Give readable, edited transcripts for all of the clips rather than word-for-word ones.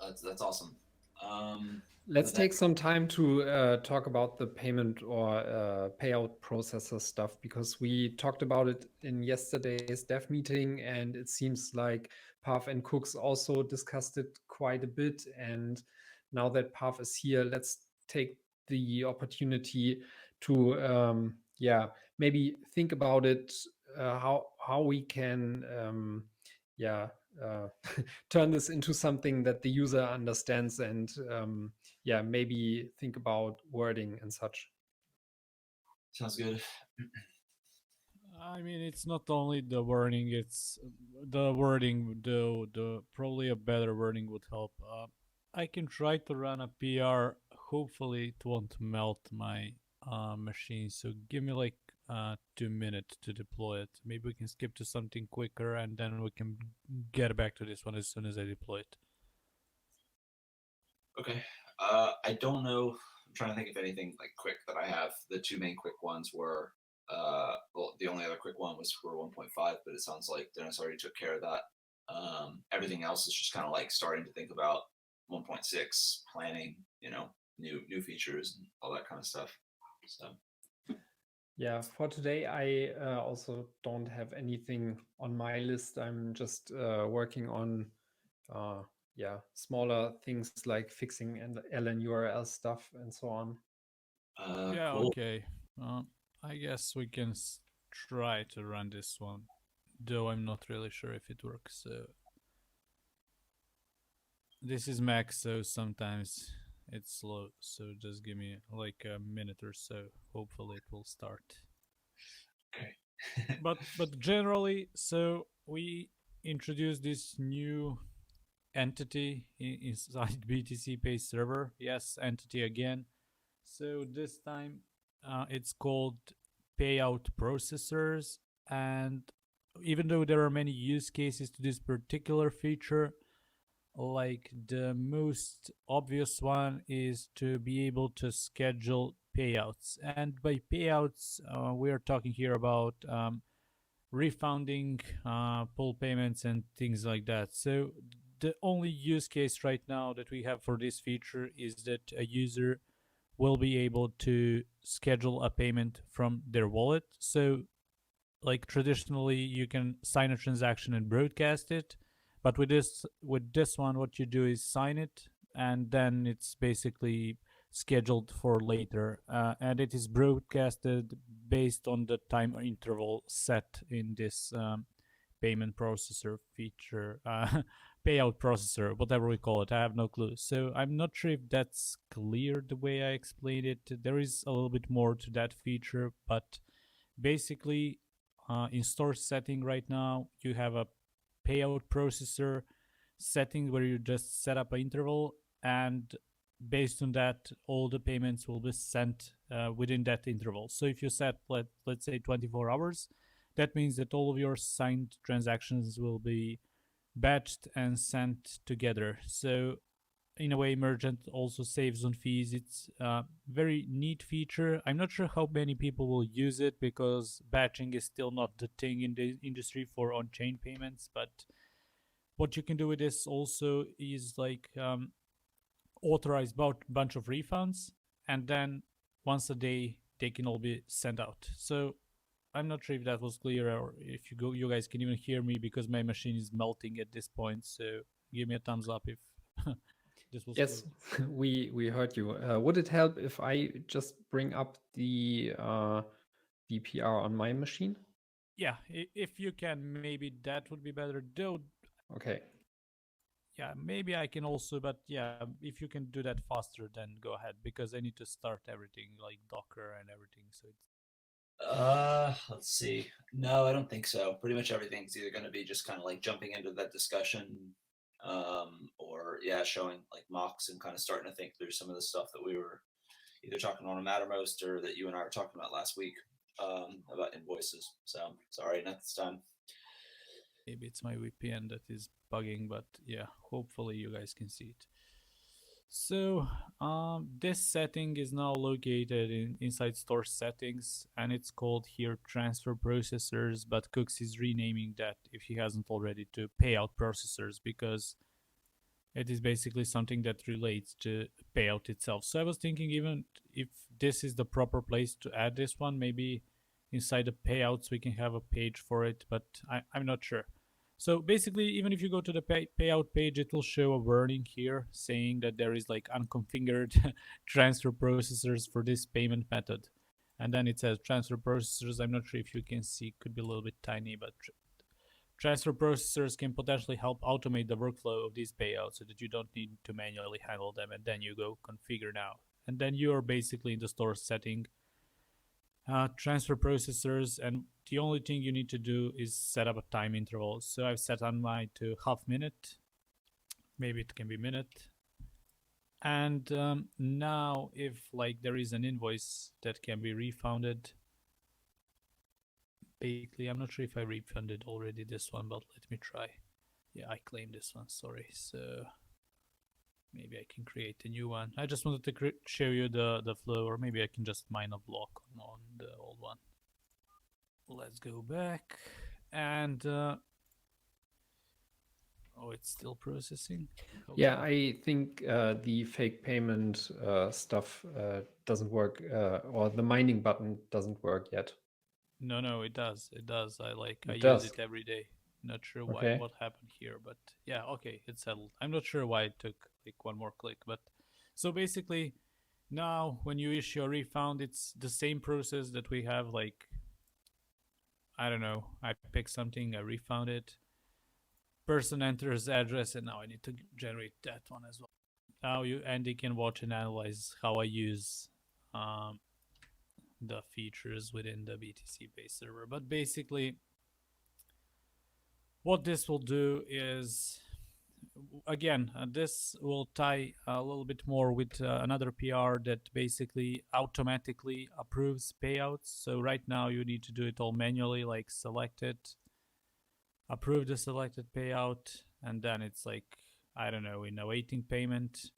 That's awesome. Let's The next, take some time to talk about the payment or payout processor stuff because we talked about it in yesterday's dev meeting, and it seems like Pav and Cooks also discussed it quite a bit. And now that Pav is here, let's take the opportunity to, yeah, maybe think about it, how we can, yeah, uh, turn this into something that the user understands and yeah, maybe think about wording and such. sounds good. I mean, it's not only the wording; it's the wording. Though the probably a better wording would help. I can try to run a PR. Hopefully, it won't melt my machine. So give me like 2 minutes to deploy it. Maybe we can skip to something quicker, and then we can get back to this one as soon as I deploy it. Okay. I don't know. I'm trying to think of anything like quick that I have. The two main quick ones were, well, the only other quick one was for 1.5, but it sounds like Dennis already took care of that. Everything else is just kind of like starting to think about 1.6 planning, new features and all that kind of stuff. So Yeah, for today, I also don't have anything on my list. I'm just working on, uh, yeah, smaller things like fixing and ln URL stuff and so on. Yeah. cool. Okay. I guess we can try to run this one, though I'm not really sure if it works. So this is Mac, so sometimes it's slow. So just give me like a minute or so. Hopefully, it will start. Okay. But generally, so we introduced this new entity inside BTCPay Server. Yes, entity again. So this time, it's called Payout Processors, and even though there are many use cases to this particular feature, like the most obvious one is to be able to schedule payouts. And by payouts, we are talking here about refunding pull payments and things like that. So the only use case right now that we have for this feature is that a user will be able to schedule a payment from their wallet. So like traditionally you can sign a transaction and broadcast it, but with this one what you do is sign it, and then it's basically scheduled for later, and it is broadcasted based on the time interval set in this payment processor feature, payout processor, whatever we call it. I have no clue. So I'm not sure if that's clear the way I explained it. There is a little bit more to that feature, but basically, in store setting right now, you have a payout processor setting where you just set up an interval, and based on that, all the payments will be sent within that interval. So if you set, let's say 24 hours, that means that all of your signed transactions will be batched and sent together. So in a way, merchant also saves on fees. It's a very neat feature. I'm not sure how many people will use it because batching is still not the thing in the industry for on-chain payments. But what you can do with this also is like authorize about bunch of refunds, and then once a day they can all be sent out. So I'm not sure if that was clear, or if you guys can even hear me because my machine is melting at this point. So give me a thumbs up if this was clear. Yes, we heard you. Would it help if I just bring up the VPR on my machine? Yeah, if you can, maybe that would be better. Though, Okay. yeah, maybe I can also, but yeah, if you can do that faster, then go ahead because I need to start everything like Docker and everything. So it's Let's see. No, I don't think so. Pretty much everything's either going to be just kind of like jumping into that discussion, or yeah, showing like mocks and kind of starting to think through some of the stuff that we were either talking on a Mattermost or that you and I were talking about last week, about invoices. So sorry, not this time. maybe it's my VPN that is bugging, but yeah, hopefully you guys can see it. So this setting is now located inside store settings, and it's called here transfer processors, but Cooks is renaming that, if he hasn't already, to payout processors, because It is basically something that relates to payout itself. So I was thinking, even if this is the proper place to add this one, maybe inside the payouts we can have a page for it, but I'm not sure. So basically, even if you go to the payout page, it will show a warning here saying that there is like unconfigured transfer processors for this payment method. And then it says transfer processors. I'm not sure if you can see, could be a little bit tiny, but transfer processors can potentially help automate the workflow of these payouts so that you don't need to manually handle them, and then you go configure now. And then you're basically in the store setting transfer processors, and the only thing you need to do is set up a time interval. So I've set on mine to half minute, maybe it can be minute. And now if like there is an invoice that can be refunded, basically, I'm not sure if I refunded already this one, but let me try. Yeah, I claimed this one, sorry. So maybe I can create a new one. I just wanted to show you the flow, or maybe I can just mine a block on the old one. Let's go back, and oh, it's still processing. Yeah, I think the fake payment stuff doesn't work, or the mining button doesn't work yet. No, it does. It does. I It use does. it every day. Not sure why Okay. what happened here, but yeah, okay, it's settled. I'm not sure why it took like one more click, but so basically now when you issue a refund, it's the same process that we have. Like, I don't know, I pick something, I refund it, person enters address, and now I need to generate that one as well. Now Andy can watch and analyze how I use the features within the BTCPay server. But basically, what this will do is, again, this will tie a little bit more with another PR that basically automatically approves payouts. So right now you need to do it all manually, like select it, approve the selected payout, and then it's like, I don't know, in awaiting payment.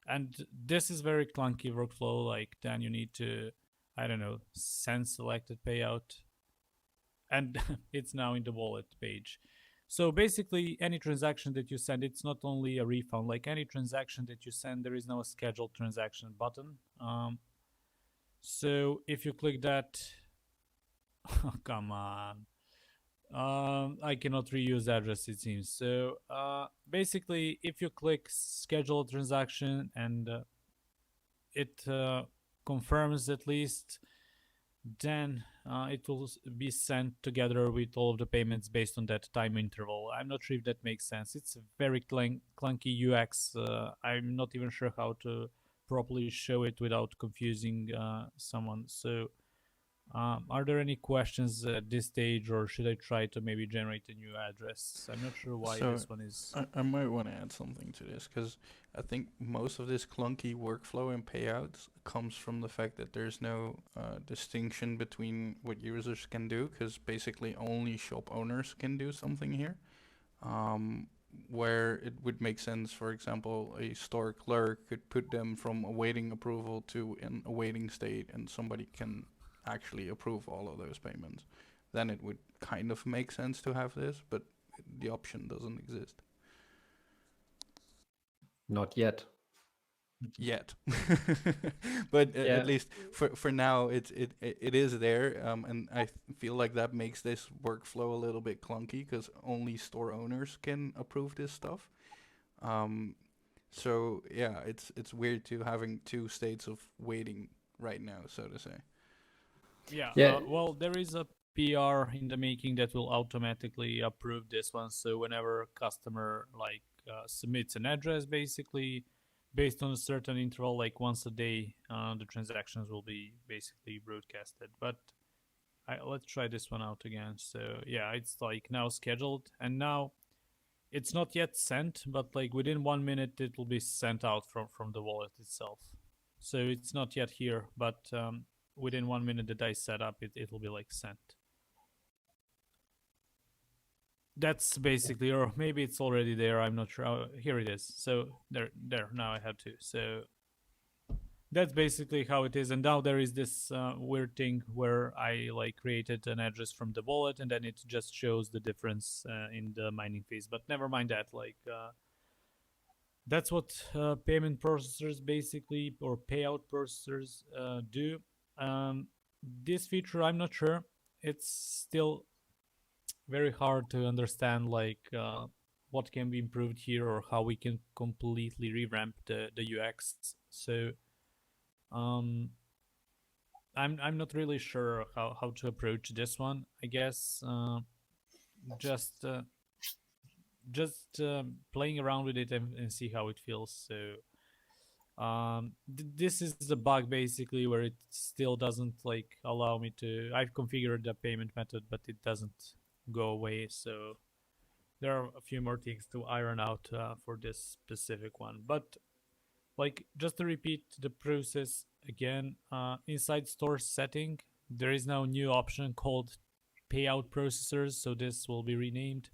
And this is very clunky workflow. Like then you need to, I don't know, send selected payout, and it's now in the wallet page. So basically, any transaction that you send, it's not only a refund. Like any transaction that you send, there is no scheduled transaction button. So if you click that, oh, come on, I cannot reuse address, it seems. So basically, if you click schedule transaction and it confirms at least, then it will be sent together with all of the payments based on that time interval. I'm not sure if that makes sense. It's a very clunky UX. I'm not even sure how to properly show it without confusing someone. So are there any questions at this stage, or should I try to maybe generate a new address? I'm not sure why So, this one is... I might want to add something to this, because I think most of this clunky workflow in payouts comes from the fact that there's no distinction between what users can do, because basically only shop owners can do something here. Where it would make sense, for example, a store clerk could put them from awaiting approval to an awaiting state, and somebody can actually approve all of those payments. Then it would kind of make sense to have this, but the option doesn't exist Not yet. yet. But Yeah. at least for now, it is there, and I feel like that makes this workflow a little bit clunky, because only store owners can approve this stuff. So yeah, it's weird to having two states of waiting right now, so to say. Yeah, well, there is a PR in the making that will automatically approve this one. So whenever a customer like submits an address, basically based on a certain interval, like once a day, the transactions will be basically broadcasted. But let's try this one out again. So yeah, it's like now scheduled, and now it's not yet sent, but like within 1 minute it will be sent out from the wallet itself. So it's not yet here, but within 1 minute that I set up, it will be like sent. That's basically, or maybe it's already there, I'm not sure. Oh, here it is. So there, now I have to. So that's basically how it is. And now there is this weird thing where I like created an address from the wallet, and then it just shows the difference in the mining fees. But never mind that. Like that's what payment processors basically, or payout processors do. This feature, I'm not sure. It's still very hard to understand, like what can be improved here or how we can completely revamp the UX. So I'm not really sure how to approach this one. I guess just playing around with it and see how it feels. So this is the bug basically where it still doesn't like allow me to. I've configured the payment method, but it doesn't go away. So there are a few more things to iron out for this specific one. But like, just to repeat the process again, inside store setting, there is now a new option called Payout Processors. So this will be renamed.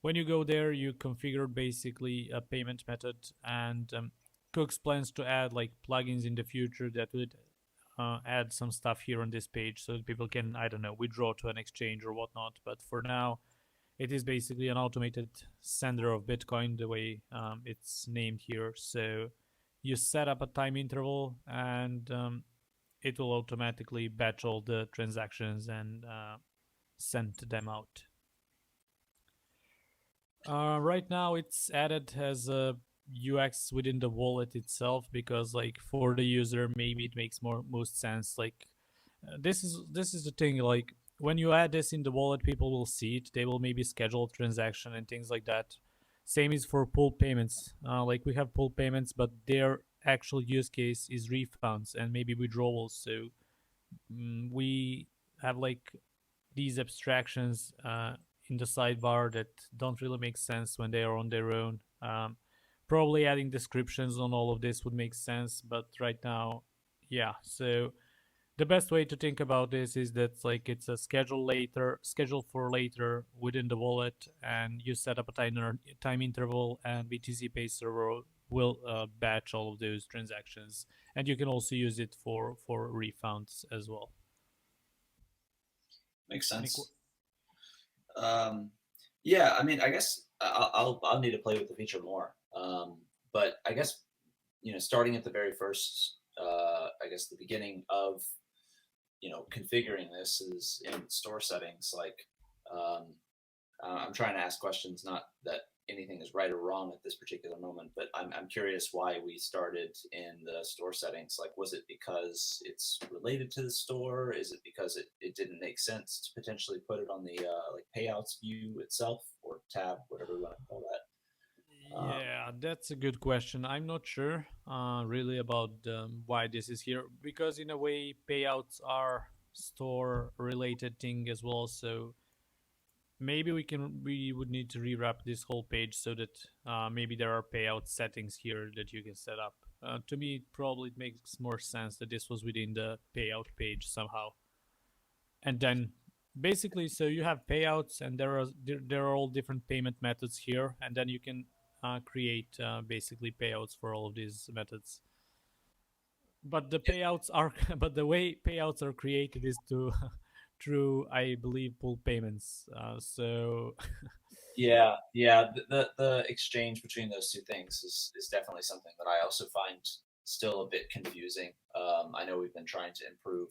When you go there, you configure basically a payment method, and Cooks plans to add like plugins in the future that would add some stuff here on this page so that people can, I don't know, withdraw to an exchange or whatnot. But for now, it is basically an automated sender of Bitcoin, the way it's named here. So you set up a time interval, and it will automatically batch all the transactions and send them out. Right now it's added as a UX within the wallet itself, because like for the user maybe it makes most sense. Like this is the thing, like when you add this in the wallet, people will see it, they will maybe schedule a transaction and things like that. Same is for pool payments. Like we have pool payments, but their actual use case is refunds and maybe withdrawals. So we have like these abstractions in the sidebar that don't really make sense when they are on their own. Probably adding descriptions on all of this would make sense, but right now, yeah. So the best way to think about this is that like it's a schedule for later within the wallet, and you set up a time interval, and BTCPay Server will batch all of those transactions, and you can also use it for refunds as well. Makes sense. Yeah, I mean, I guess I'll need to play with the feature more. But I guess, starting at the very first, I guess the beginning of, configuring this is in store settings. Like, I'm trying to ask questions, not that anything is right or wrong at this particular moment, but I'm curious why we started in the store settings. Like, was it because it's related to the store? Is it because it didn't make sense to potentially put it on the like payouts view itself, or tab, whatever you want to call that? Yeah, that's a good question. I'm not sure really about why this is here, because in a way payouts are store related thing as well. So maybe we would need to rewrap this whole page so that maybe there are payout settings here that you can set up. To me, probably it makes more sense that this was within the payout page somehow. And then basically, so you have payouts, and there are all different payment methods here, and then you can create basically payouts for all of these methods. But the payouts are, but the way payouts are created is through, I believe, pool payments. So Yeah, the exchange between those two things is definitely something that I also find still a bit confusing. I know we've been trying to improve,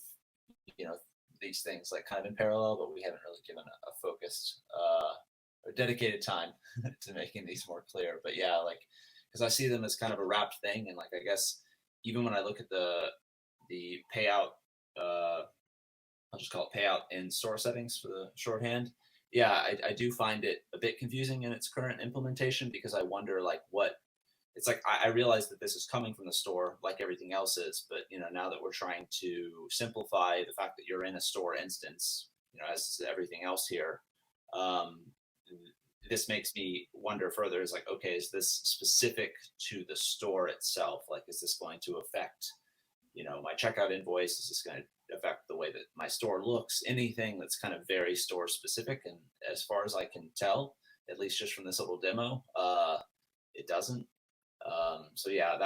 these things like kind of in parallel, but we haven't really given a focused or dedicated time to making these more clear. But yeah, like, because I see them as kind of a wrapped thing, and like I guess even when I look at the payout, I'll just call it payout in store settings for the shorthand. Yeah, I do find it a bit confusing in its current implementation, because I wonder like what it's like. I realize that this is coming from the store like everything else is, but now that we're trying to simplify the fact that you're in a store instance, as everything else here, this makes me wonder further, is like, okay, is this specific to the store itself? Like, is this going to affect my checkout invoice? Is this going to affect the way that my store looks? Anything that's kind of very store specific? And as far as I can tell, at least just from this little demo, it doesn't. So yeah,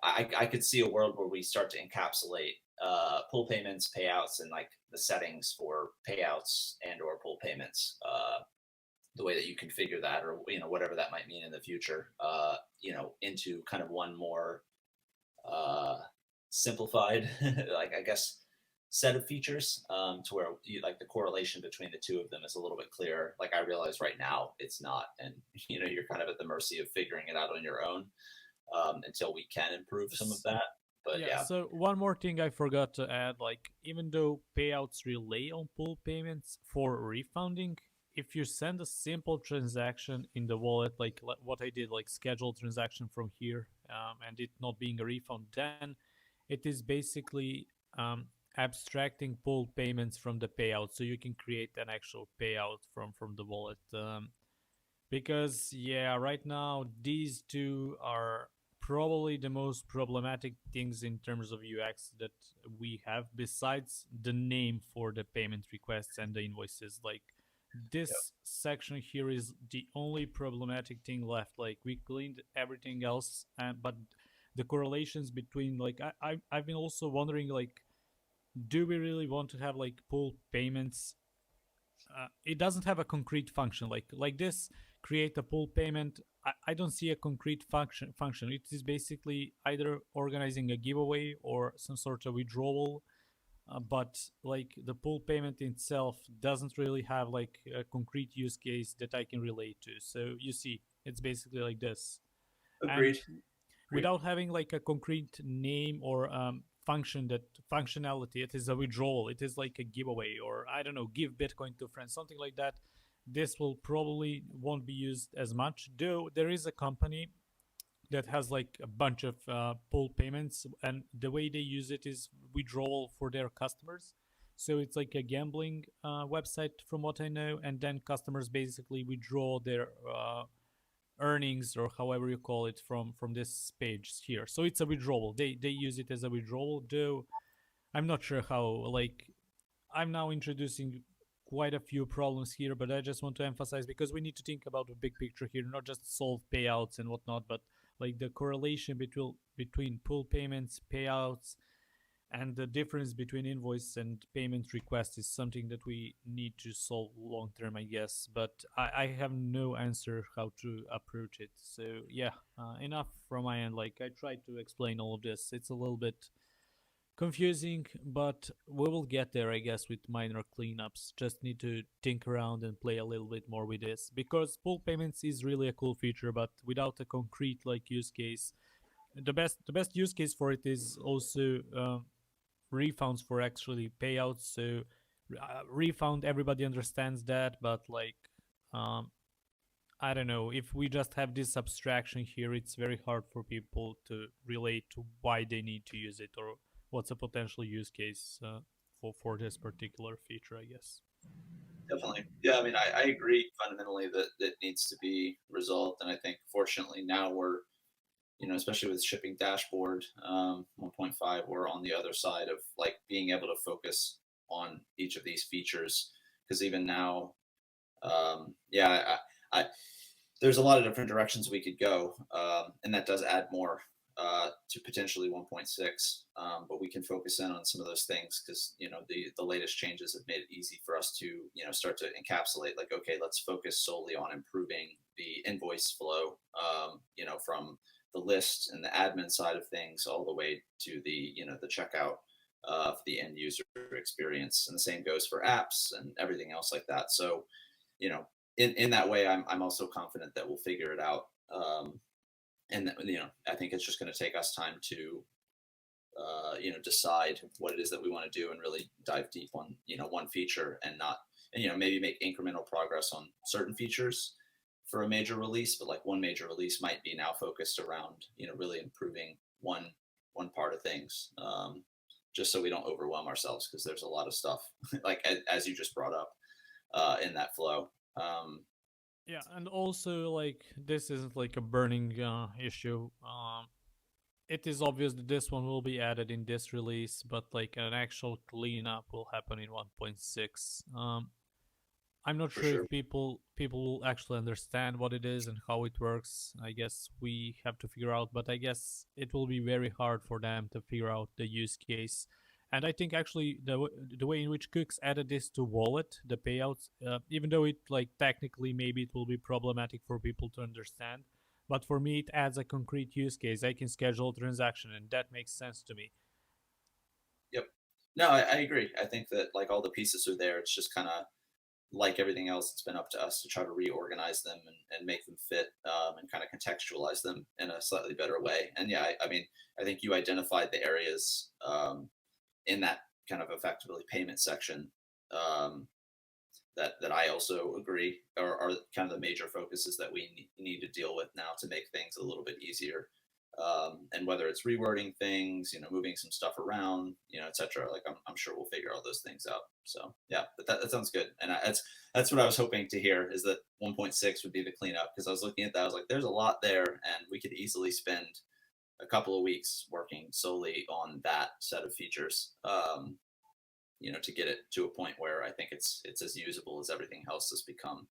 I could see a world where we start to encapsulate pool payments, payouts, and like the settings for payouts and or pool payments the way that you configure that, or whatever that might mean in the future, into kind of one more simplified, like I guess, set of features, to where like the correlation between the two of them is a little bit clearer. Like I realize right now it's not, and you're kind of at the mercy of figuring it out on your own until we can improve some of that. But yeah. So one more thing I forgot to add, like even though payouts rely on pool payments for refunding, if you send a simple transaction in the wallet, like what I did, like scheduled transaction from here, and it not being a refund, then it is basically abstracting pool payments from the payout, so you can create an actual payout from the wallet. Because right now these two are probably the most problematic things in terms of UX that we have, besides the name for the payment requests and the invoices. Like this section here is the only problematic thing left. Like we cleaned everything else, but the correlations between, like I've been also wondering, like, do we really want to have like pool payments? It doesn't have a concrete function like this. Create a pool payment. I don't see a concrete function. It is basically either organizing a giveaway or some sort of withdrawal. But like the pool payment itself doesn't really have like a concrete use case that I can relate to. So you see, it's basically like this. Agreed. Without having like a concrete name or functionality, it is a withdrawal, it is like a giveaway, or I don't know, give Bitcoin to friends, something like that. This will probably won't be used as much, though there is a company that has like a bunch of pool payments, and the way they use it is withdrawal for their customers. So it's like a gambling website from what I know, and then customers basically withdraw their earnings, or however you call it, from this page here. So it's a withdrawal. They use it as a withdrawal, though I'm not sure how. Like, I'm now introducing quite a few problems here, but I just want to emphasize, because we need to think about the big picture here, not just solve payouts and whatnot, but like the correlation between pool payments, payouts, and the difference between invoice and payment request is something that we need to solve long term, I guess. But I have no answer how to approach it. So enough from my end. Like, I tried to explain all of this. It's a little bit confusing, but we will get there, I guess, with minor cleanups. Just need to think around and play a little bit more with this, because pool payments is really a cool feature, but without a concrete like use case, the best use case for it is also refunds for actually payouts. So refund, everybody understands that, but like I don't know, if we just have this abstraction here, it's very hard for people to relate to why they need to use it, or what's a potential use case for this particular feature, I guess. Definitely. Yeah, I mean, I agree fundamentally that it needs to be resolved. And I think fortunately now we're, especially with shipping dashboard 1.5, we're on the other side of like being able to focus on each of these features. Because even now, there's a lot of different directions we could go. And that does add more to potentially 1.6, but we can focus in on some of those things, because the latest changes have made it easy for us to start to encapsulate, like, okay, let's focus solely on improving the invoice flow, from the list and the admin side of things all the way to the the checkout for the end user experience, and the same goes for apps and everything else like that. So in that way, I'm also confident that we'll figure it out. And I think it's just going to take us time to, decide what it is that we want to do, and really dive deep on, one feature, and maybe make incremental progress on certain features for a major release. But like one major release might be now focused around, really improving one part of things, just so we don't overwhelm ourselves, because there's a lot of stuff like as you just brought up in that flow. Yeah, and also, like, this isn't like a burning issue. It is obvious that this one will be added in this release, but like an actual cleanup will happen in 1.6. I'm not sure if people will actually understand what it is and how it works. I guess we have to figure out, but I guess it will be very hard for them to figure out the use case. And I think actually the way in which Cooks added this to wallet, the payouts, even though it like technically maybe it will be problematic for people to understand, but for me it adds a concrete use case. I can schedule a transaction, and that makes sense to me. Yep. No, I agree. I think that like all the pieces are there. It's just kind of like everything else, it's been up to us to try to reorganize them and make them fit and kind of contextualize them in a slightly better way. And yeah, I mean, I think you identified the areas in that kind of effectively payment section that I also agree are kind of the major focuses that we need to deal with now to make things a little bit easier. And whether it's rewording things, moving some stuff around, etc. Like I'm sure we'll figure all those things out. So yeah, but that sounds good. And that's what I was hoping to hear, is that 1.6 would be the cleanup, because I was looking at that, I was like, there's a lot there, and we could easily spend a couple of weeks working solely on that set of features. To get it to a point where I think it's as usable as everything else has become.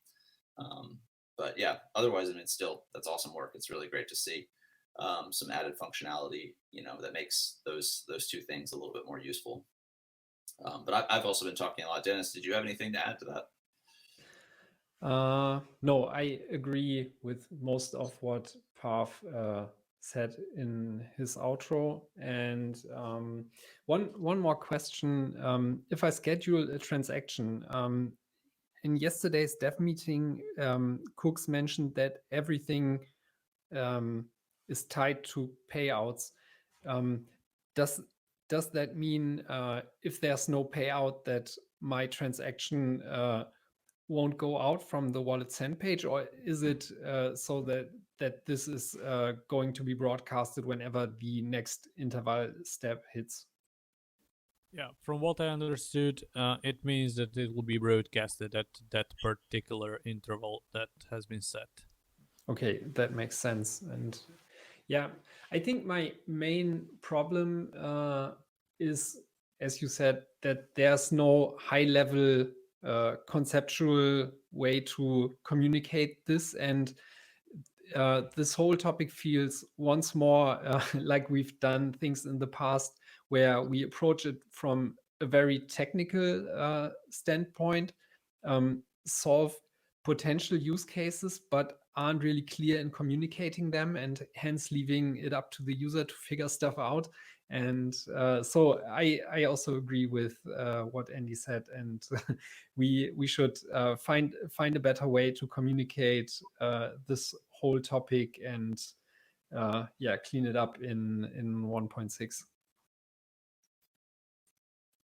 But yeah, otherwise, I mean, still, that's awesome work. It's really great to see some added functionality, that makes those two things a little bit more useful. But I've also been talking a lot. Dennis, did you have anything to add to that? No, I agree with most of what Pav said in his outro. And one more question. If I schedule a transaction, in yesterday's dev meeting, Cooks mentioned that everything is tied to payouts. Does that mean if there's no payout, that my transaction won't go out from the wallet send page, or is it so that this is going to be broadcasted whenever the next interval step hits? Yeah, from what I understood, it means that it will be broadcasted at that particular interval that has been set. Okay, that makes sense. And yeah, I think my main problem is, as you said, that there's no high-level conceptual way to communicate this, and this whole topic feels once more like we've done things in the past, where we approach it from a very technical standpoint, solve potential use cases, but aren't really clear in communicating them, and hence leaving it up to the user to figure stuff out. And so I also agree with what Andy said, and we should find a better way to communicate this whole topic, and clean it up in 1.6.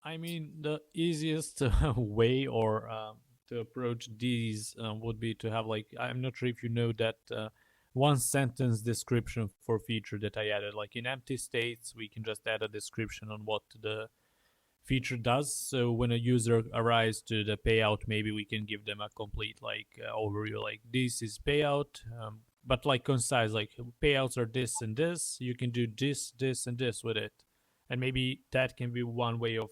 I mean, the easiest way or to approach these would be to have, like, I'm not sure if you know that one sentence description for feature that I added. Like in empty states, we can just add a description on what the feature does. So when a user arrives to the payout, maybe we can give them a complete overview, like this is payout, but like concise, like payouts are this and this. You can do this, this, and this with it. And maybe that can be one way of,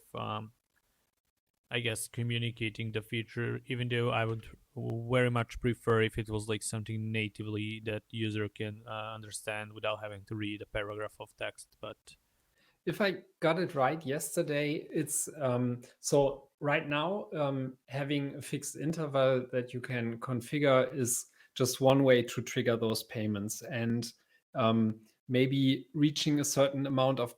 I guess, communicating the feature, even though I would very much prefer if it was like something natively that user can understand without having to read a paragraph of text. But if I got it right yesterday, it's so right now having a fixed interval that you can configure is just one way to trigger those payments, and maybe reaching a certain amount of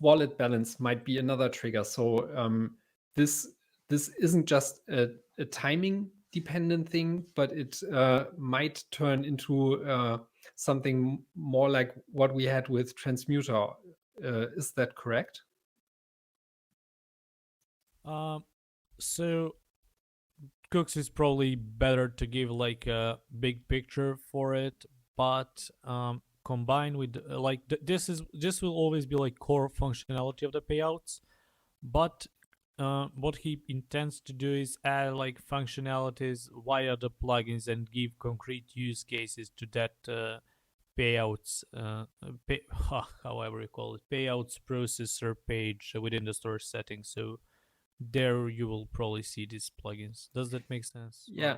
wallet balance might be another trigger. So this isn't just a timing dependent thing, but it might turn into something more like what we had with Transmuter. Is that correct? So Cooks is probably better to give like a big picture for it, but combined with this will always be like core functionality of the payouts, but what he intends to do is add like functionalities via the plugins and give concrete use cases to that payouts however you call it, payouts processor page within the store settings. So there you will probably see these plugins. Does that make sense? Yeah,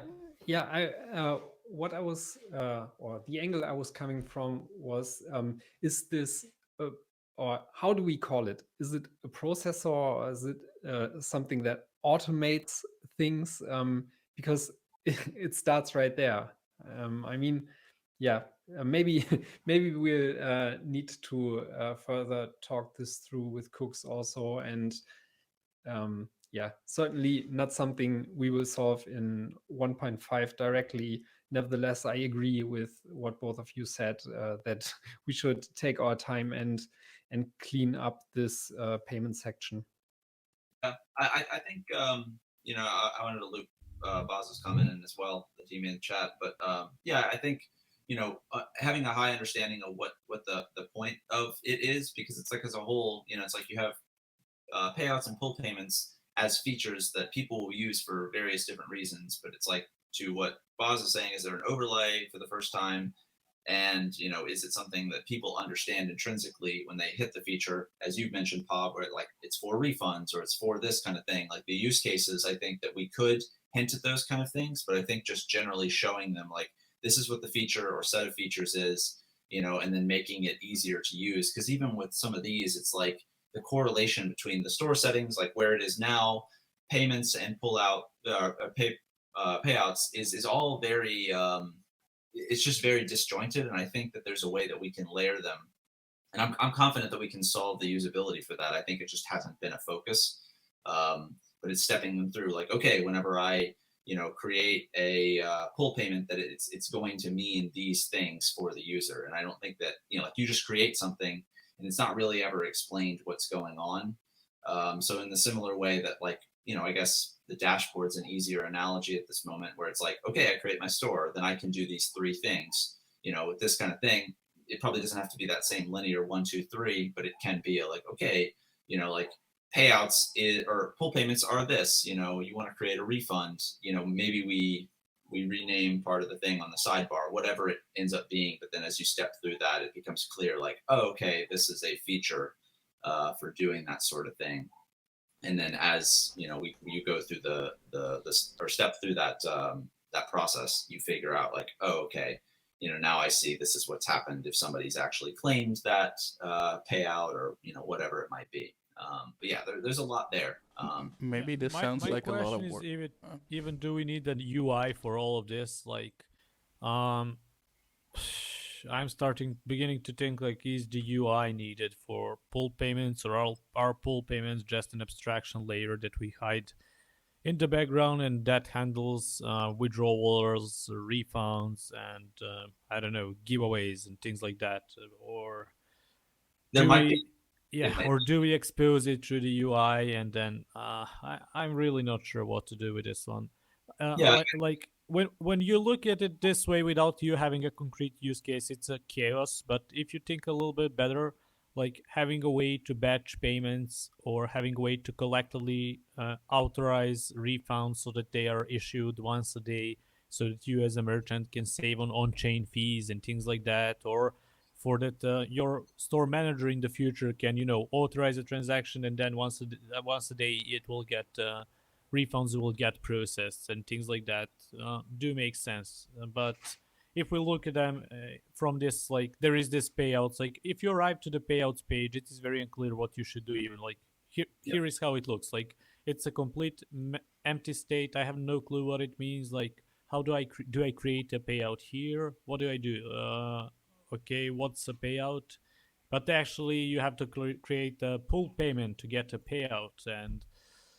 what I was or the angle I was coming from was, is this or how do we call it? Is it a processor, or is it something that automates things? Because it starts right there. I mean, yeah, maybe maybe we'll need to further talk this through with Cooks also, and yeah, certainly not something we will solve in 1.5 directly. Nevertheless, I agree with what both of you said, that we should take our time and clean up this payment section. Yeah, I think I wanted to loop Boz's comment in as well, the team in the chat, but yeah, I think having a high understanding of what the point of it is, because it's like as a whole, it's like you have payouts and pull payments as features that people will use for various different reasons, but it's like, to what Boz is saying, is there an overlay for the first time? And is it something that people understand intrinsically when they hit the feature, as you've mentioned, Pab, where like it's for refunds or it's for this kind of thing? Like the use cases, I think that we could hint at those kind of things, but I think just generally showing them like this is what the feature or set of features is, and then making it easier to use. Because even with some of these, it's like the correlation between the store settings, like where it is now, payments and pull out payouts is all very it's just very disjointed, and I think that there's a way that we can layer them, and I'm confident that we can solve the usability for that. I think it just hasn't been a focus, but it's stepping them through. Like, okay, whenever I create a pull payment, that it's going to mean these things for the user, and I don't think that like you just create something and it's not really ever explained what's going on. So in the similar way that like I guess the dashboard's an easier analogy at this moment, where it's like, okay, I create my store, then I can do these 3 things. With this kind of thing, it probably doesn't have to be that same linear 1, 2, 3, but it can be like, okay, like payouts or pull payments are this. You want to create a refund. Maybe we rename part of the thing on the sidebar, whatever it ends up being. But then as you step through that, it becomes clear, like, oh, okay, this is a feature for doing that sort of thing. And then as you go through the or step through that that process, you figure out like, oh, okay, now I see this is what's happened if somebody's actually claimed that payout, or whatever it might be. But yeah, there's a lot there. Maybe this My sounds like a lot of question work. is, even do we need an UI for all of this? Like, I'm beginning to think like, is the UI needed for pull payments, or are pull payments just an abstraction layer that we hide in the background and that handles withdrawals, refunds, and I don't know, giveaways and things like that? Or There might be. or do we expose it through the UI? And then I'm really not sure what to do with this one. Yeah. Like when you look at it this way without you having a concrete use case, it's a chaos. But if you think a little bit better, like having a way to batch payments, or having a way to collectively authorize refunds so that they are issued once a day, so that you as a merchant can save on on-chain fees and things like that, or for that your store manager in the future can authorize a transaction, and then once a day it will get refunds will get processed, and things like that do make sense. But if we look at them from this, like, there is this payouts, like if you arrive to the payouts page, it is very unclear what you should do. Even like here is how it looks like. It's a complete empty state. I have no clue what it means. Like, how do I create a payout here? What do I do? Okay, what's a payout? But actually you have to create a pull payment to get a payout. And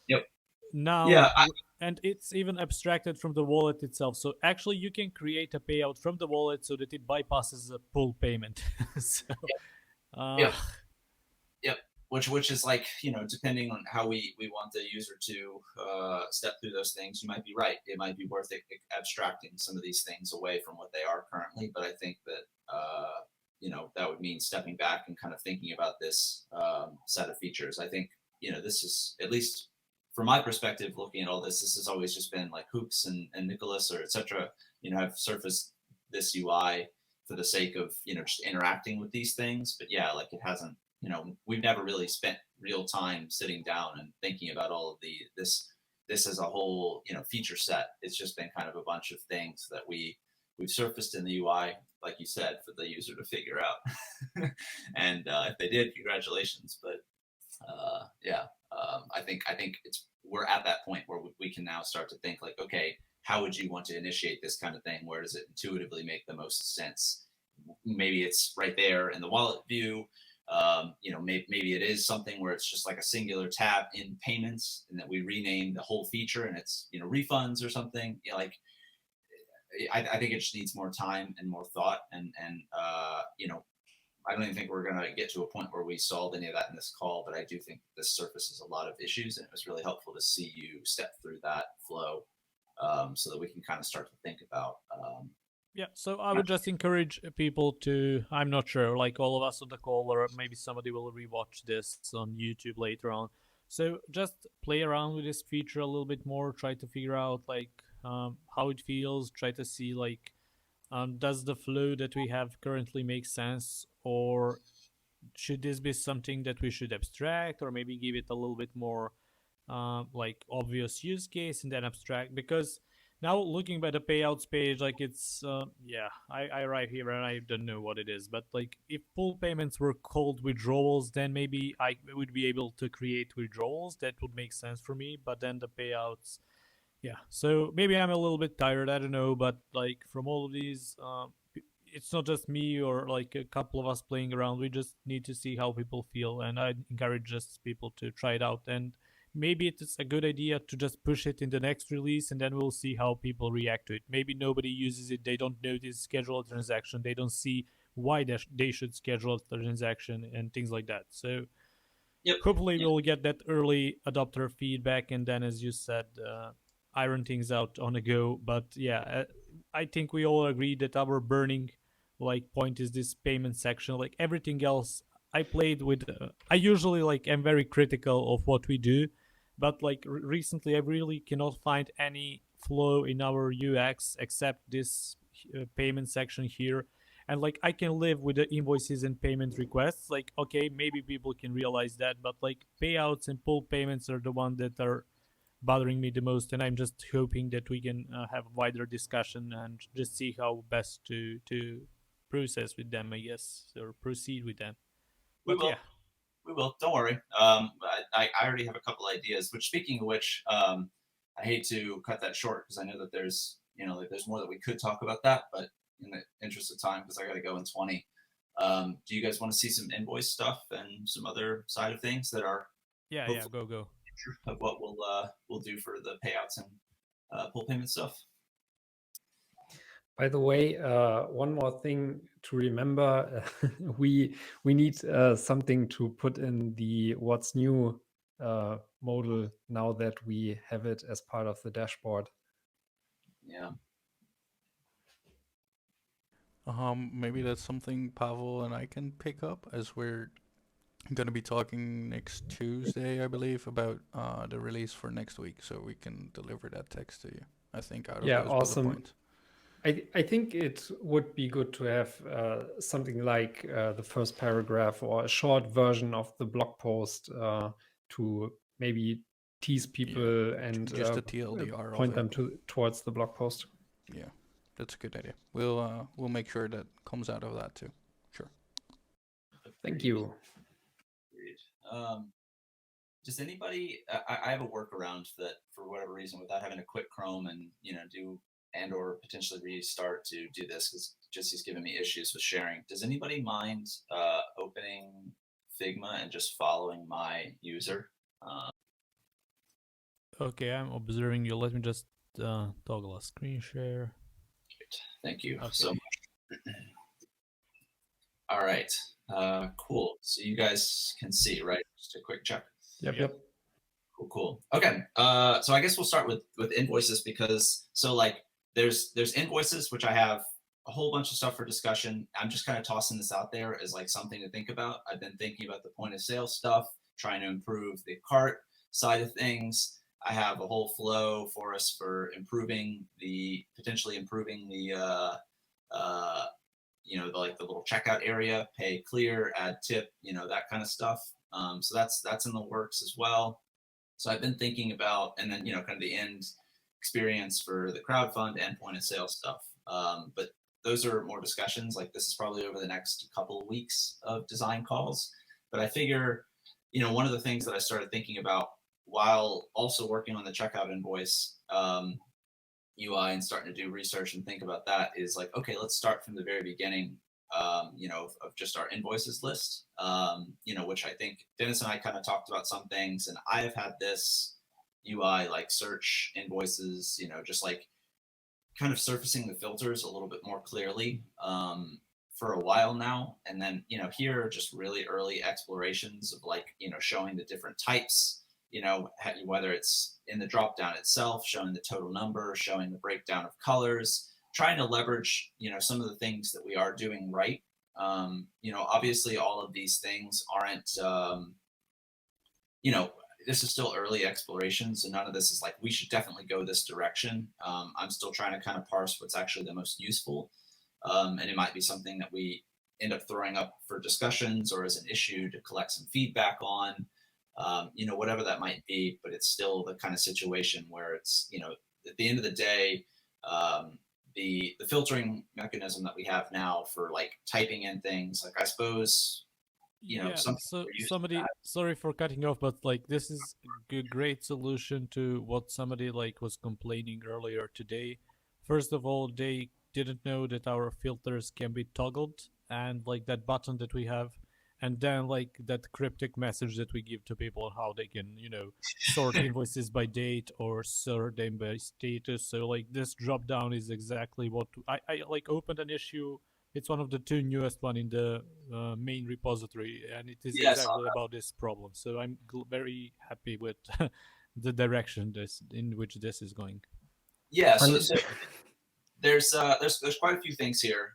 Yep. now Yeah. and it's even abstracted from the wallet itself, so actually you can create a payout from the wallet so that it bypasses a pull payment. So Yep. Which is like, depending on how we want the user to step through those things, you might be right. It might be worth abstracting some of these things away from what they are currently. But I think that, that would mean stepping back and kind of thinking about this set of features. I think, this is, at least from my perspective, looking at all this has always just been like Hooks and Nicholas, or etc. Have surfaced this UI for the sake of, just interacting with these things. But yeah, like it hasn't, we've never really spent real time sitting down and thinking about all of this as a whole, feature set. It's just been kind of a bunch of things that we we've surfaced in the UI, like you said, for the user to figure out. And if they did, congratulations. But I think we're at that point where we can now start to think like, okay, how would you want to initiate this kind of thing? Where does it intuitively make the most sense? Maybe it's right there in the wallet view. Maybe it is something where it's just like a singular tab in payments, and that we rename the whole feature and it's refunds or something. I think it just needs more time and more thought, and I don't even think we're going to get to a point where we solve any of that in this call, but I do think this surfaces a lot of issues, and it was really helpful to see you step through that flow, so that we can kind of start to think about. Yeah, so I would just encourage people to, I'm not sure, like all of us on the call, or maybe somebody will rewatch this on YouTube later on. So just play around with this feature a little bit more, try to figure out like how it feels, try to see like, does the flow that we have currently make sense, or should this be something that we should abstract, or maybe give it a little bit more like obvious use case and then abstract? Because now looking by the payouts page, like it's I arrive here and I don't know what it is, but like if pull payments were called withdrawals, then maybe I would be able to create withdrawals. That would make sense for me. But then the payouts, yeah. So maybe I'm a little bit tired, I don't know, but like from all of these, it's not just me or like a couple of us playing around. We just need to see how people feel, and I encourage just people to try it out. And maybe it's a good idea to just push it in the next release, and then we'll see how people react to it. Maybe nobody uses it, they don't notice schedule a transaction, they don't see why they should schedule a transaction and things like that. So hopefully we'll get that early adopter feedback, and then, as you said, iron things out on the go. But yeah, I think we all agree that our burning like point is this payment section. Like everything else I played with, I usually like am very critical of what we do, but like recently I really cannot find any flow in our UX except this payment section here. And like I can live with the invoices and payment requests. Like, okay, maybe people can realize that, but like payouts and pull payments are the ones that are bothering me the most, and I'm just hoping that we can have a wider discussion and just see how best to process with them, I guess, or proceed with them. We will. Don't worry. I already have a couple ideas. Which, speaking of which, I hate to cut that short because I know that there's there's more that we could talk about that, but in the interest of time, because I got to go in 20. Do you guys want to see some invoice stuff and some other side of things that are? Yeah, go. Of what we'll do for the payouts and pull payment stuff. By the way, one more thing to remember: we need something to put in the what's new modal now that we have it as part of the dashboard. Yeah. Maybe that's something Pavel and I can pick up, as we're going to be talking next Tuesday, I believe, about the release for next week, so we can deliver that text to you. I think out of those awesome. bullet points. I think it would be good to have something like the first paragraph or a short version of the blog post to maybe tease people and just a TLDR point them towards the blog post. Yeah, that's a good idea. We'll make sure that comes out of that too. Sure. Thank you. Does anybody? I have a workaround that, for whatever reason, without having to quit Chrome and do or potentially restart to do this, because Jesse's giving me issues with sharing. Does anybody mind opening Figma and just following my user? Okay, I'm observing you. Let me just toggle a screen share. Great. Thank you Okay. so much. All right. Cool. So you guys can see, right? Just a quick check. Yep. Cool. Okay. So I guess we'll start with invoices, because there's invoices, which I have a whole bunch of stuff for discussion. I'm just kind of tossing this out there as like something to think about. I've been thinking about the point of sale stuff, trying to improve the cart side of things. I have a whole flow for us for potentially improving the the little checkout area, pay clear, add tip, that kind of stuff. So that's in the works as well. So I've been thinking about, and then kind of the end experience for the crowdfund and point of sale stuff. But those are more discussions. Like this is probably over the next couple of weeks of design calls. But I figure, one of the things that I started thinking about while also working on the checkout invoice UI and starting to do research and think about that is like, okay, let's start from the very beginning, of just our invoices list, which I think Dennis and I kind of talked about some things, and I have had this UI like search invoices, just like kind of surfacing the filters a little bit more clearly for a while now. And then, here are just really early explorations of like, showing the different types, whether it's in the drop down itself, showing the total number, showing the breakdown of colors, trying to leverage, some of the things that we are doing right. Obviously all of these things aren't, this is still early exploration. So none of this is like, we should definitely go this direction. I'm still trying to kind of parse what's actually the most useful. And it might be something that we end up throwing up for discussions or as an issue to collect some feedback on, whatever that might be, but it's still the kind of situation where it's, at the end of the day, the filtering mechanism that we have now for like typing in things, like I suppose, so somebody, sorry for cutting off, but like this is a great solution to what somebody like was complaining earlier today. First of all, they didn't know that our filters can be toggled, and like that button that we have, and then like that cryptic message that we give to people on how they can, sort invoices by date or sort them by status. So like this drop down is exactly what I like opened an issue. It's one of the 2 newest one in the main repository, and it is exactly about this problem. So I'm very happy with the direction in which this is going. Yeah, so there's quite a few things here,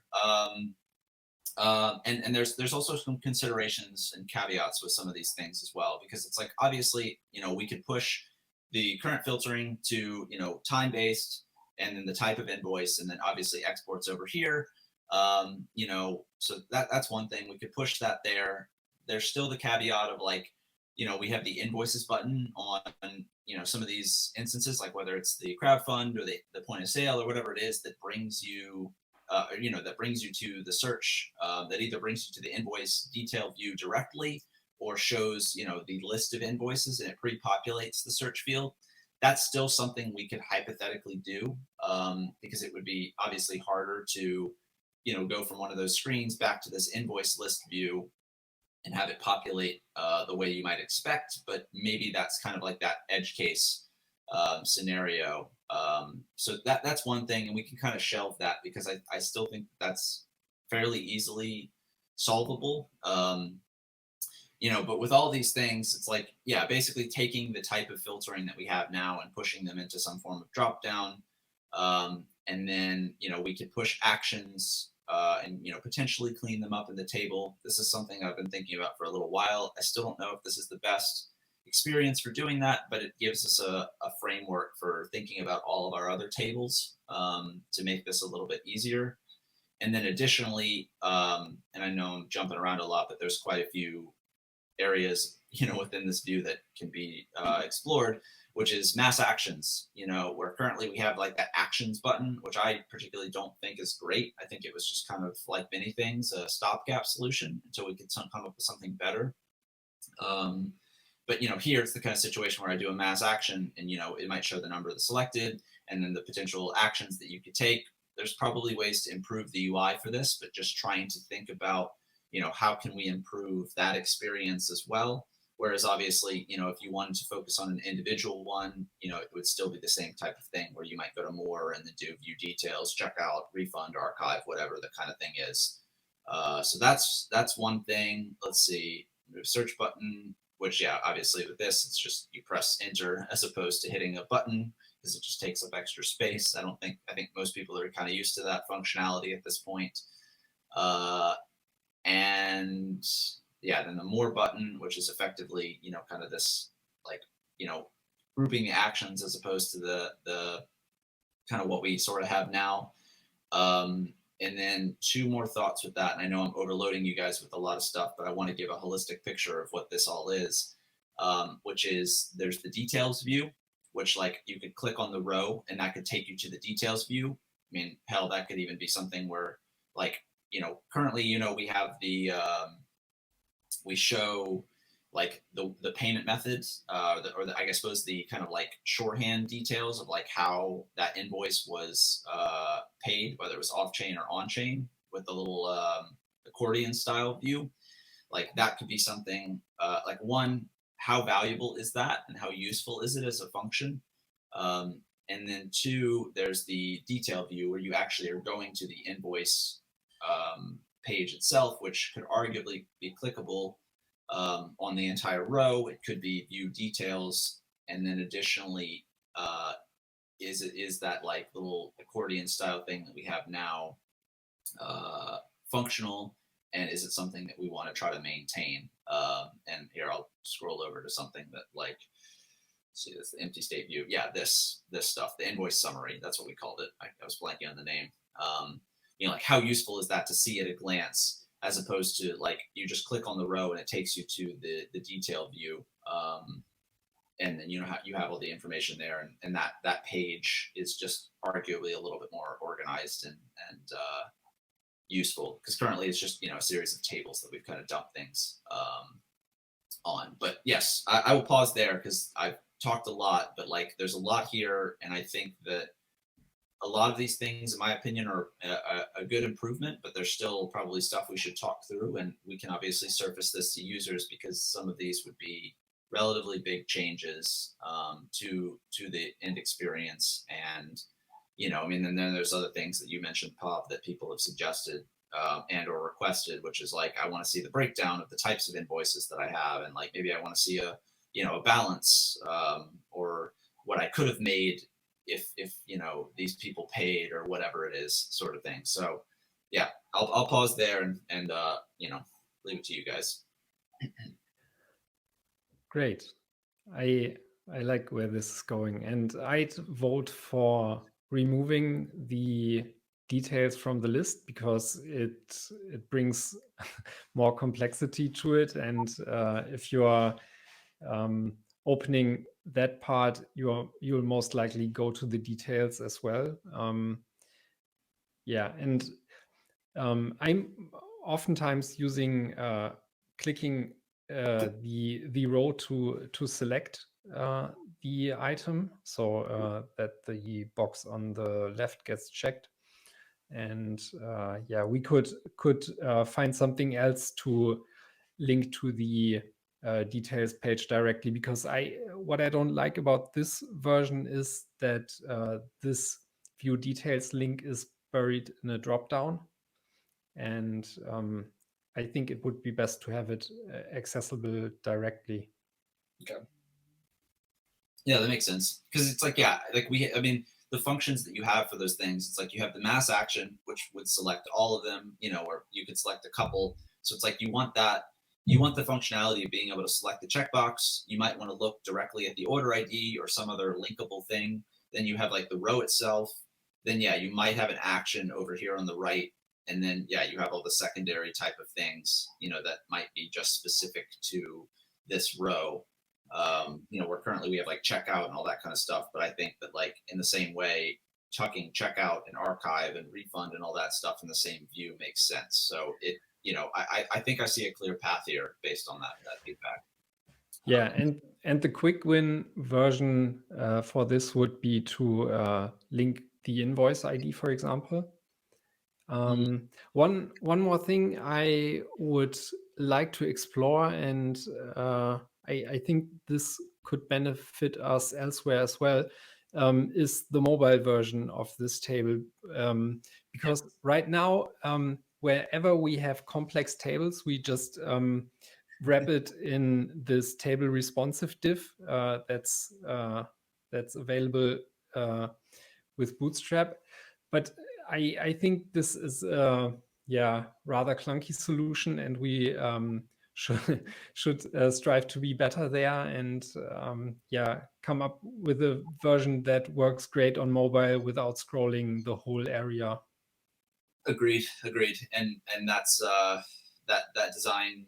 and there's also some considerations and caveats with some of these things as well, because it's like obviously we could push the current filtering to time-based and then the type of invoice, and then obviously exports over here. So that's one thing. We could push that there. There's still the caveat of like, we have the invoices button on, some of these instances, like whether it's the crowdfund or the point of sale or whatever it is that brings you, that brings you to the search, that either brings you to the invoice detail view directly or shows, the list of invoices and it pre-populates the search field. That's still something we could hypothetically do, because it would be obviously harder to go from one of those screens back to this invoice list view and have it populate the way you might expect. But maybe that's kind of like that edge case scenario. So that's one thing, and we can kind of shelve that because I still think that's fairly easily solvable. But with all these things, it's like, basically taking the type of filtering that we have now and pushing them into some form of drop down. And then, we could push actions and, potentially clean them up in the table. This is something I've been thinking about for a little while. I still don't know if this is the best experience for doing that, but it gives us a framework for thinking about all of our other tables to make this a little bit easier. And then additionally, and I know I'm jumping around a lot, but there's quite a few areas, within this view that can be explored, which is mass actions, where currently we have like that actions button, which I particularly don't think is great. I think it was just kind of like many things, a stopgap solution until we could come up with something better. But here it's the kind of situation where I do a mass action and, it might show the number of the selected and then the potential actions that you could take. There's probably ways to improve the UI for this, but just trying to think about, how can we improve that experience as well? Whereas obviously, if you wanted to focus on an individual one, it would still be the same type of thing where you might go to more and then do view details, checkout, refund, archive, whatever the kind of thing is. So that's one thing. Let's see, search button, which obviously with this, it's just you press enter as opposed to hitting a button because it just takes up extra space. I think most people are kind of used to that functionality at this point. And then the more button, which is effectively, kind of this like, grouping the actions as opposed to the kind of what we sort of have now. And then 2 more thoughts with that. And I know I'm overloading you guys with a lot of stuff, but I want to give a holistic picture of what this all is, which is there's the details view, which like you could click on the row and that could take you to the details view. mean, hell, that could even be something where, like, currently, we have the we show like the payment methods, I suppose the kind of like shorthand details of like how that invoice was paid, whether it was off chain or on chain, with the little accordion style view. Like that could be something like, one, how valuable is that and how useful is it as a function? And then two, there's the detail view where you actually are going to the invoice page itself, which could arguably be clickable on the entire row. It could be view details, and then additionally, is that like little accordion style thing that we have now functional, and is it something that we want to try to maintain? And here I'll scroll over to something that, like, see, this the empty state view. Yeah, this stuff, the invoice summary. That's what we called it. I was blanking on the name. Like how useful is that to see at a glance, as opposed to like you just click on the row and it takes you to the detail view, and then you have all the information there, and that page is just arguably a little bit more organized and useful, because currently it's just a series of tables that we've kind of dumped things on. But yes, I will pause there because I've talked a lot, but like there's a lot here, and I think that a lot of these things, in my opinion, are a good improvement, but there's still probably stuff we should talk through, and we can obviously surface this to users because some of these would be relatively big changes to the end experience. And and then there's other things that you mentioned, Pav, that people have suggested and or requested, which is like, I want to see the breakdown of the types of invoices that I have, and like maybe I want to see a balance, or what I could have made if these people paid, or whatever it is, sort of thing. So yeah, I'll pause there and leave it to you guys. Great. I like where this is going, and I'd vote for removing the details from the list because it brings more complexity to it, and if you are opening that part, you'll most likely go to the details as well. Yeah, and I'm oftentimes using clicking the row to select the item, so that the box on the left gets checked. And yeah, we could find something else to link to the details page directly, because what I don't like about this version is that this view details link is buried in a dropdown, and I think it would be best to have it accessible directly. Okay. Yeah, that makes sense, because it's like, yeah, like the functions that you have for those things, it's like you have the mass action, which would select all of them, or you could select a couple. So it's like you want the functionality of being able to select the checkbox. You might want to look directly at the order ID or some other linkable thing. Then you have like the row itself. Then yeah, you might have an action over here on the right. And then yeah, you have all the secondary type of things, that might be just specific to this row. Where currently we have like checkout and all that kind of stuff. But I think that like in the same way, chucking checkout and archive and refund and all that stuff in the same view makes sense. So I think I see a clear path here based on that feedback. Yeah, and the quick win version for this would be to link the invoice ID, for example. One more thing I would like to explore, and I think this could benefit us elsewhere as well, is the mobile version of this table. Because right now, wherever we have complex tables, we just wrap it in this table responsive div that's available with Bootstrap. But I think this is rather clunky solution, and we should strive to be better there, and come up with a version that works great on mobile without scrolling the whole area. Agreed. And that's that design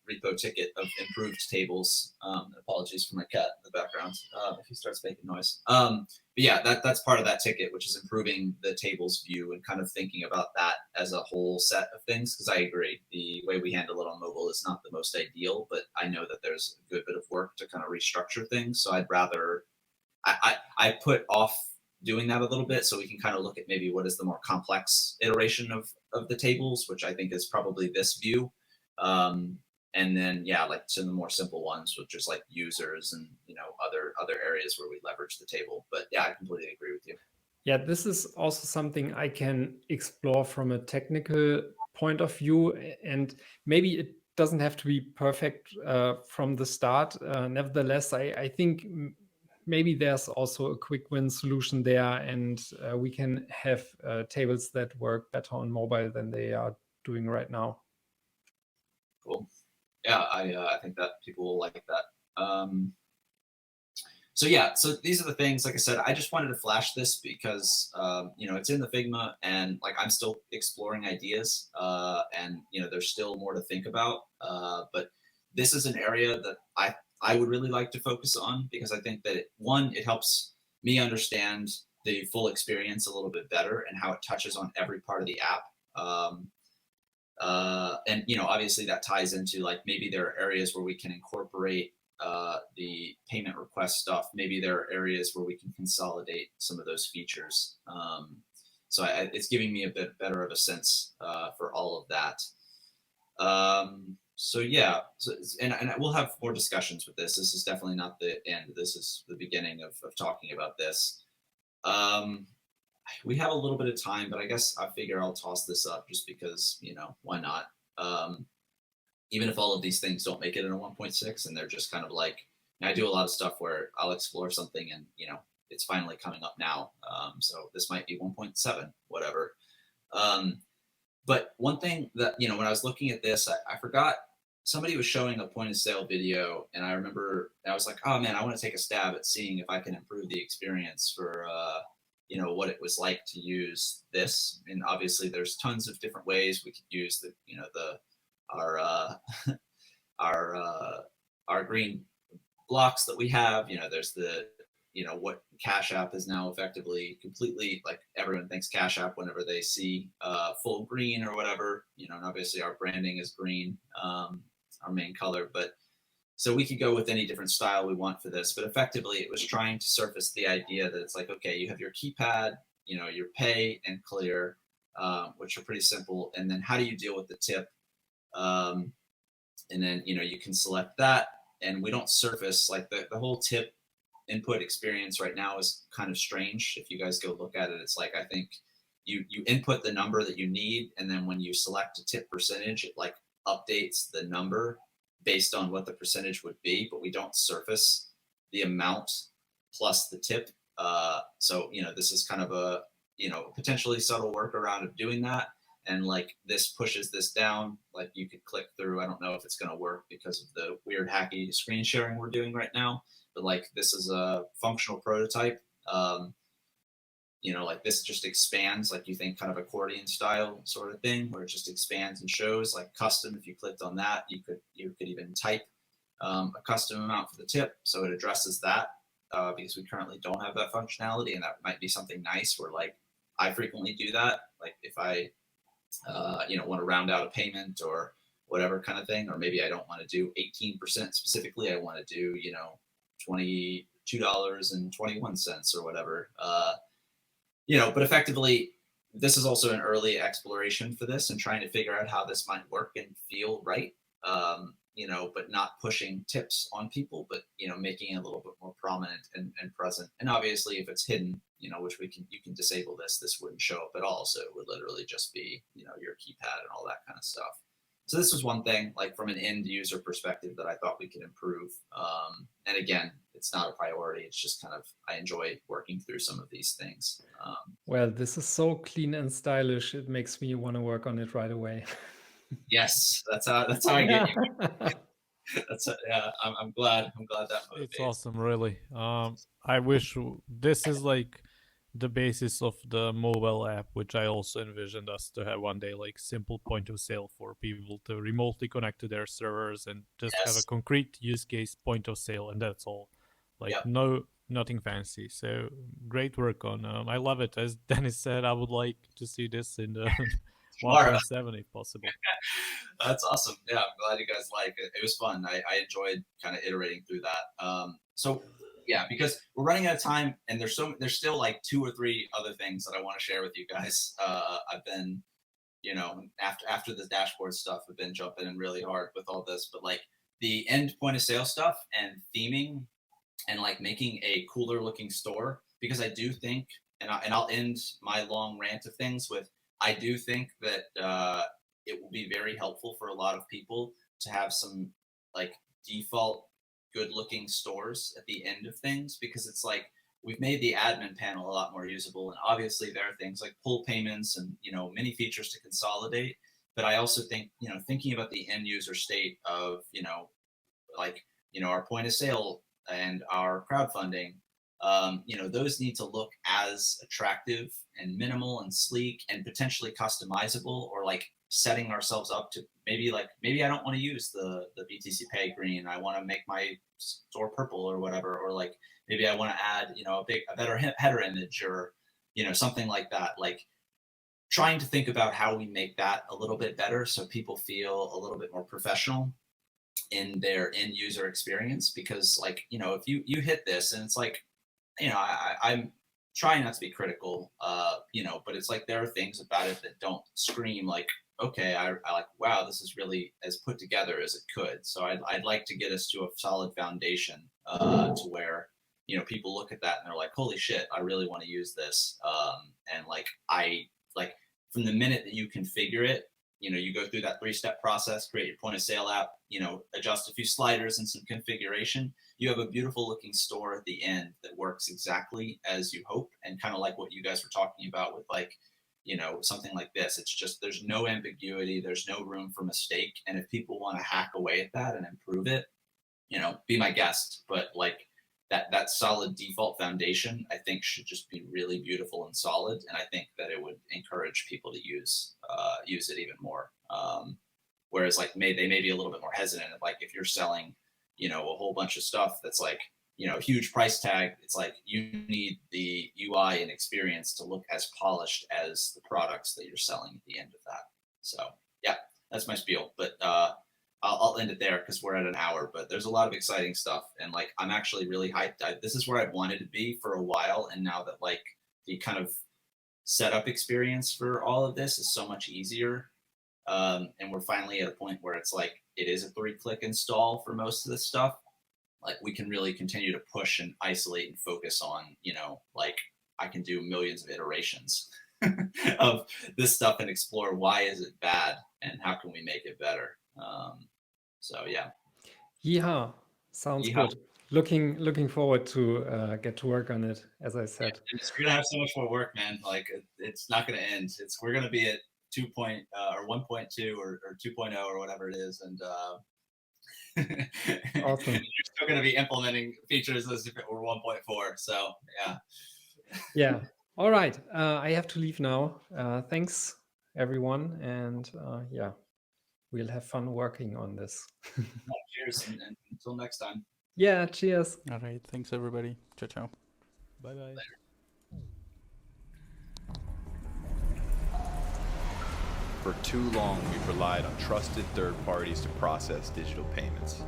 repo ticket of improved tables. Apologies for my cat in the background if he starts making noise. But yeah, that's part of that ticket, which is improving the tables view and kind of thinking about that as a whole set of things. Because I agree, the way we handle it on mobile is not the most ideal, but I know that there's a good bit of work to kind of restructure things. So I'd rather I put off doing that a little bit so we can kind of look at maybe what is the more complex iteration of the tables, which I think is probably this view. And then yeah, like some of the more simple ones with just like users and other areas where we leverage the table. But yeah, I completely agree with you. Yeah, this is also something I can explore from a technical point of view, and maybe it doesn't have to be perfect from the start. Nevertheless, I think maybe there's also a quick win solution there, and we can have tables that work better on mobile than they are doing right now. Cool. Yeah, I think that people will like that. So yeah, so these are the things, like I said, I just wanted to flash this because, it's in the Figma and like I'm still exploring ideas and, there's still more to think about. But this is an area that I would really like to focus on because I think that it helps me understand the full experience a little bit better and how it touches on every part of the app. And obviously that ties into like maybe there are areas where we can incorporate the payment request stuff. Maybe there are areas where we can consolidate some of those features. So it's giving me a bit better of a sense for all of that. So yeah, and we'll have more discussions with this. This is definitely not the end. This is the beginning of talking about this. We have a little bit of time, but I guess I figure I'll toss this up just because, why not? Even if all of these things don't make it in a 1.6 and they're just kind of like, I do a lot of stuff where I'll explore something and, it's finally coming up now. So this might be 1.7, whatever. But one thing that, when I was looking at this, I forgot somebody was showing a point of sale video. And I remember I was like, oh man, I want to take a stab at seeing if I can improve the experience for, what it was like to use this. And obviously there's tons of different ways we could use our green blocks that we have. There's the what Cash App is now effectively completely, like everyone thinks Cash App whenever they see full green or whatever, and obviously our branding is green, our main color. But so we could go with any different style we want for this, but effectively it was trying to surface the idea that it's like, okay, you have your keypad, your pay and clear, which are pretty simple. And then how do you deal with the tip? And then, you can select that, and we don't surface like the whole tip input experience right now is kind of strange. If you guys go look at it, it's like, I think you input the number that you need. And then when you select a tip percentage, it like updates the number based on what the percentage would be, but we don't surface the amount plus the tip. So, this is kind of a, potentially subtle workaround of doing that. And like this pushes this down, like you could click through. I don't know if it's going to work because of the weird hacky screen sharing we're doing right now, but like this is a functional prototype. Like this just expands, like you think kind of accordion style sort of thing where it just expands and shows like custom. If you clicked on that, you could even type a custom amount for the tip. So it addresses that because we currently don't have that functionality, and that might be something nice where like I frequently do that. Like if I want to round out a payment or whatever kind of thing, or maybe I don't want to do 18% specifically. I want to do, $22.21 or whatever. But effectively, this is also an early exploration for this and trying to figure out how this might work and feel right. But not pushing tips on people, but, making it a little bit more prominent and present. And obviously if it's hidden, which you can disable this wouldn't show up at all. So it would literally just be, your keypad and all that kind of stuff. So this was one thing, like from an end user perspective, that I thought we could improve. And again, it's not a priority. It's just kind of, I enjoy working through some of these things. Well, this is so clean and stylish. It makes me want to work on it right away. Yes, that's how I get you. Yeah. I'm glad that motivates. It's awesome, really. I wish this is like the basis of the mobile app, which I also envisioned us to have one day, like simple point of sale for people to remotely connect to their servers and just have a Yes. concrete use case point of sale, and that's all. Like Yep. nothing fancy. So great work on. I love it. As Dennis said, I would like to see this in the Tomorrow. 1.7 if possible. That's awesome. Yeah, I'm glad you guys like it. It was fun. I enjoyed kind of iterating through that. So yeah, because we're running out of time, and there's still like 2 or 3 other things that I want to share with you guys. I've been, after the dashboard stuff, I've been jumping in really hard with all this, but like the end point of sale stuff and theming and like making a cooler looking store, because I do think, and I'll end my long rant of things with, I do think that it will be very helpful for a lot of people to have some like default good looking stores at the end of things, because it's like we've made the admin panel a lot more usable, and obviously there are things like pull payments and many features to consolidate. But I also think thinking about the end user state of our point of sale and our crowdfunding, those need to look as attractive and minimal and sleek and potentially customizable, or like setting ourselves up to maybe I don't want to use the BTCPay green. I want to make my store purple or whatever, or like maybe I want to add a better header image, or something like that. Like trying to think about how we make that a little bit better so people feel a little bit more professional in their end user experience. Because like if you hit this and it's like I'm trying not to be critical, but it's like there are things about it that don't scream like, okay, I like, wow, this is really as put together as it could. So I'd like to get us to a solid foundation to where people look at that and they're like, holy shit, I really want to use this. And like from the minute that you configure it, you go through that 3-step process, create your point of sale app, adjust a few sliders and some configuration, you have a beautiful looking store at the end that works exactly as you hope. And kind of like what you guys were talking about with like, something like this, it's just, there's no ambiguity, there's no room for mistake. And if people want to hack away at that and improve it, be my guest. But like that solid default foundation, I think should just be really beautiful and solid. And I think that it would encourage people to use it even more. Whereas like they may be a little bit more hesitant. Like if you're selling, a whole bunch of stuff that's like, huge price tag, it's like you need the UI and experience to look as polished as the products that you're selling at the end of that. So yeah, that's my spiel. But I'll end it there because we're at an hour. But there's a lot of exciting stuff, and like I'm actually really hyped. This is where I've wanted to be for a while, and now that like the kind of setup experience for all of this is so much easier, and we're finally at a point where it's like it is a 3-click install for most of this stuff. Like we can really continue to push and isolate and focus on, like I can do millions of iterations of this stuff and explore why is it bad and how can we make it better. So yeah. Yeah, sounds good. Looking forward to get to work on it, as I said. Yeah, we're gonna have so much more work, man. Like it's not gonna end. We're gonna be at 2 or 1.2 or 2.0 or whatever it is, and awesome. You're still going to be implementing features as if it were 1.4. So yeah. Yeah. All right. I have to leave now. Thanks everyone. And yeah, we'll have fun working on this. Cheers. And until next time. Yeah. Cheers. All right. Thanks everybody. Ciao, ciao. Bye-bye. Later. For too long, we've relied on trusted third parties to process digital payments.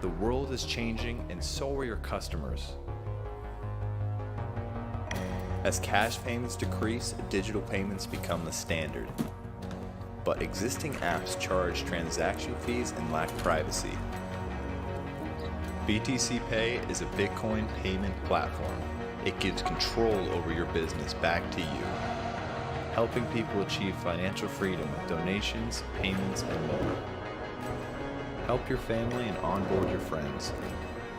The world is changing, and so are your customers. As cash payments decrease, digital payments become the standard. But existing apps charge transaction fees and lack privacy. BTCPay is a Bitcoin payment platform. It gives control over your business back to you, helping people achieve financial freedom with donations, payments, and more. Help your family and onboard your friends.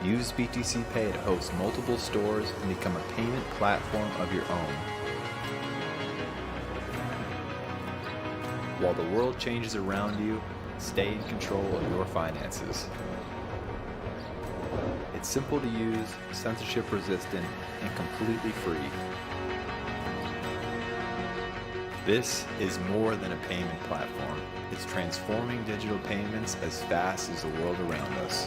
Use BTCPay to host multiple stores and become a payment platform of your own. While the world changes around you, stay in control of your finances. It's It's simple to use, censorship resistant, and completely free. This is more than a payment platform. It's transforming digital payments as fast as the world around us.